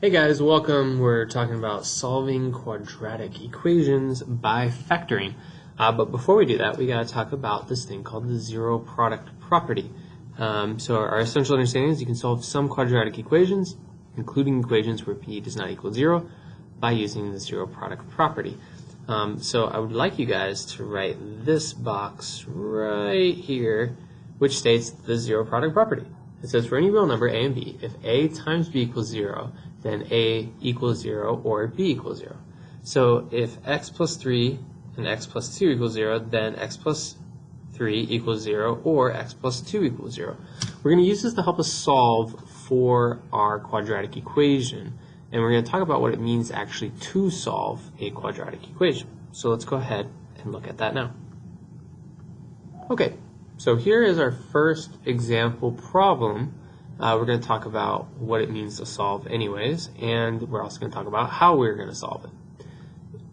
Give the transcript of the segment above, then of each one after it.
Hey guys, welcome. We're talking about solving quadratic equations by factoring. But before we do that, we got to talk about this thing called the zero product property. So our essential understanding is you can solve some quadratic equations, including equations where p does not equal 0, by using the zero product property. So I would like you guys to write this box right here, which states the zero product property. It says for any real number a and b, if a times b equals 0, then a equals 0 or b equals 0. So if x plus 3 and x plus 2 equals 0, then x plus 3 equals 0 or x plus 2 equals 0. We're going to use this to help us solve for our quadratic equation. And we're going to talk about what it means actually to solve a quadratic equation. So let's go ahead and look at that now. Okay, so here is our first example problem. We're going to talk about what it means to solve anyways, and we're also going to talk about how we're going to solve it.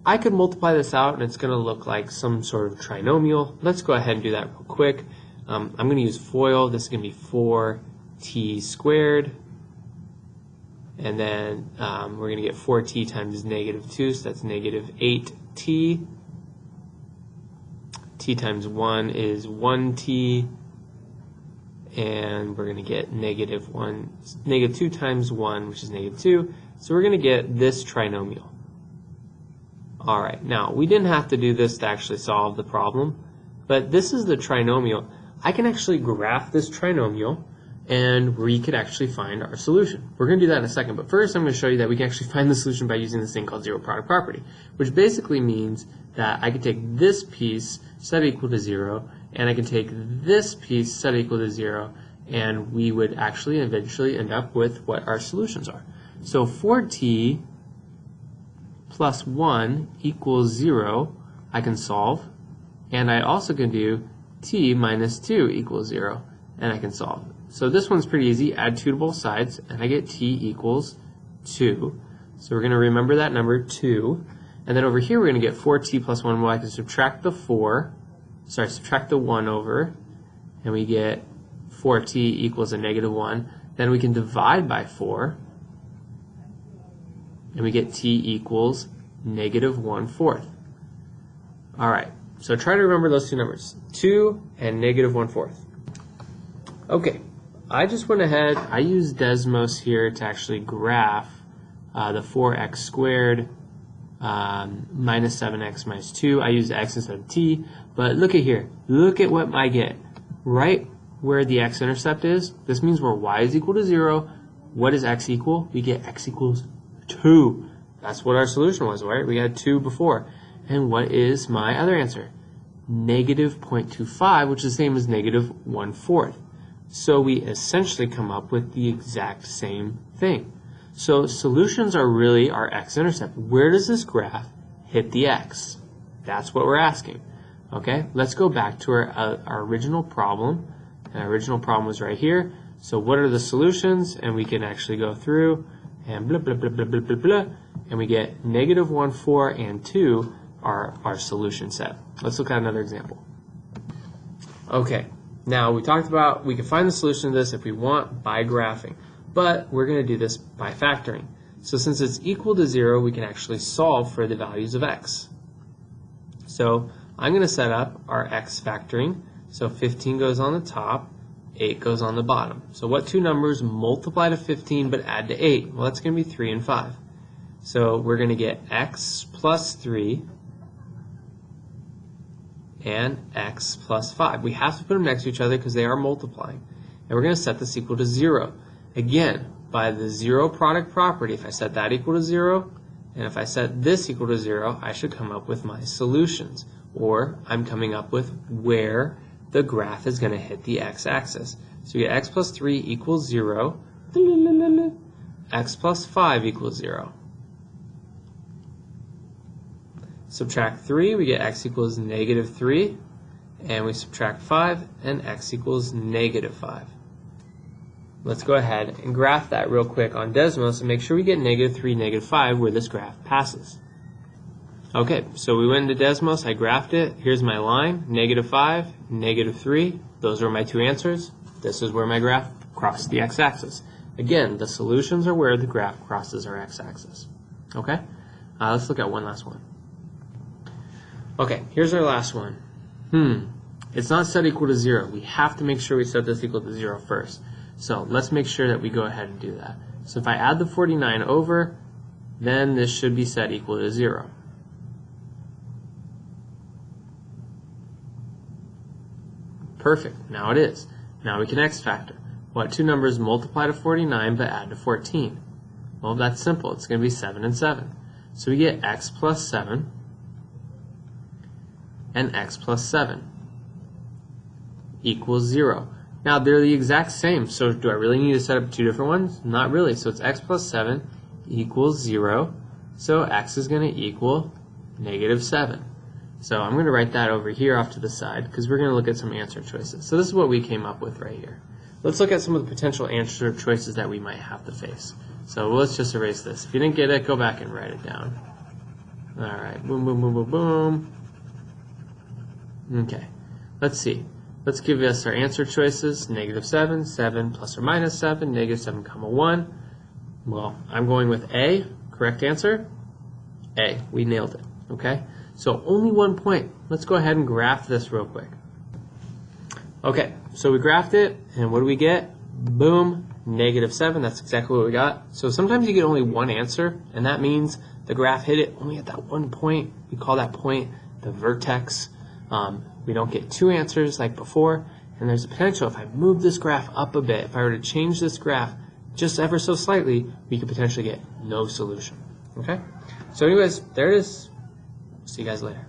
I could multiply this out and it's going to look like some sort of trinomial. Let's go ahead and do that real quick. I'm going to use FOIL. This is going to be 4t squared. And then we're going to get 4t times negative 2, so that's negative 8t. T times 1 is 1t. And we're going to get negative 2 times 1, which is negative 2. So we're going to get this trinomial. Alright, now we didn't have to do this to actually solve the problem, but this is the trinomial. I can actually graph this trinomial, and we could actually find our solution. We're going to do that in a second, but first I'm going to show you that we can actually find the solution by using this thing called zero product property, which basically means that I can take this piece, set it equal to 0, and I can take this piece, set it equal to 0, and we would actually eventually end up with what our solutions are. So 4t plus 1 equals 0, I can solve, and I also can do t minus 2 equals 0, and I can solve. So this one's pretty easy. Add 2 to both sides, and I get t equals 2. So we're going to remember that number, 2. And then over here we're going to get 4t plus 1. Well, I can subtract the 1 over, and we get 4t equals a negative 1. Then we can divide by 4, and we get t equals negative 1/4. Alright, so try to remember those two numbers, 2 and negative 1/4. Okay, I just went ahead, I used Desmos here to actually graph the 4x squared minus 7x minus 2. I used x instead of t, but look at here. Look at what I get. Right where the x-intercept is, this means where y is equal to 0. What does x equal? We get x equals 2. That's what our solution was, right? We had 2 before. And what is my other answer? Negative 0.25, which is the same as negative 1/4. So we essentially come up with the exact same thing. So solutions are really our x-intercept. Where does this graph hit the x? That's what we're asking. Okay, let's go back to our original problem. And our original problem was right here. So what are the solutions? And we can actually go through and blah, blah, blah, blah, blah, blah, blah. And we get negative 1/4 and 2 are our solution set. Let's look at another example. Okay, now we talked about we can find the solution to this if we want by graphing. But we're going to do this by factoring. So since it's equal to 0, we can actually solve for the values of x. So I'm going to set up our x factoring. So 15 goes on the top, 8 goes on the bottom. So what two numbers multiply to 15 but add to 8? Well, that's going to be 3 and 5. So we're going to get x plus 3 and x plus 5. We have to put them next to each other because they are multiplying. And we're going to set this equal to 0. Again, by the zero product property, if I set that equal to 0, and if I set this equal to 0, I should come up with my solutions. Or I'm coming up with where the graph is going to hit the x-axis. So you get x plus 3 equals 0, x plus 5 equals 0. Subtract 3, we get x equals negative 3, and we subtract 5, and x equals negative 5. Let's go ahead and graph that real quick on Desmos and make sure we get negative 3, negative 5 where this graph passes. Okay, so we went into Desmos, I graphed it. Here's my line, negative 5, negative 3. Those are my two answers. This is where my graph crossed the x-axis. Again, the solutions are where the graph crosses our x-axis. Okay? Let's look at one last one. Okay, here's our last one. It's not set equal to 0. We have to make sure we set this equal to 0 first. So let's make sure that we go ahead and do that. So if I add the 49 over, then this should be set equal to 0. Perfect. Now it is. Now we can x factor. What two numbers multiply to 49 but add to 14? Well, that's simple. It's going to be 7 and 7. So we get x plus 7 and x plus 7 equals 0. Now they're the exact same, so do I really need to set up two different ones? Not really. So it's x plus 7 equals 0, so x is going to equal negative 7. So I'm going to write that over here off to the side because we're going to look at some answer choices. So this is what we came up with right here. Let's look at some of the potential answer choices that we might have to face. So let's just erase this. If you didn't get it, go back and write it down. Alright, boom, boom, boom, boom, boom. Okay, let's see. Let's give us our answer choices. Negative 7, 7 plus or minus 7, negative 7 comma 1. Well, I'm going with A. Correct answer? A. We nailed it. Okay? So only 1 point. Let's go ahead and graph this real quick. Okay, so we graphed it, and what do we get? Boom, negative 7. That's exactly what we got. So sometimes you get only one answer, and that means the graph hit it only at that 1 point. We call that point the vertex. We don't get two answers like before, and there's a potential if I move this graph up a bit, if I were to change this graph just ever so slightly, we could potentially get no solution. Okay? So anyways, there it is. See you guys later.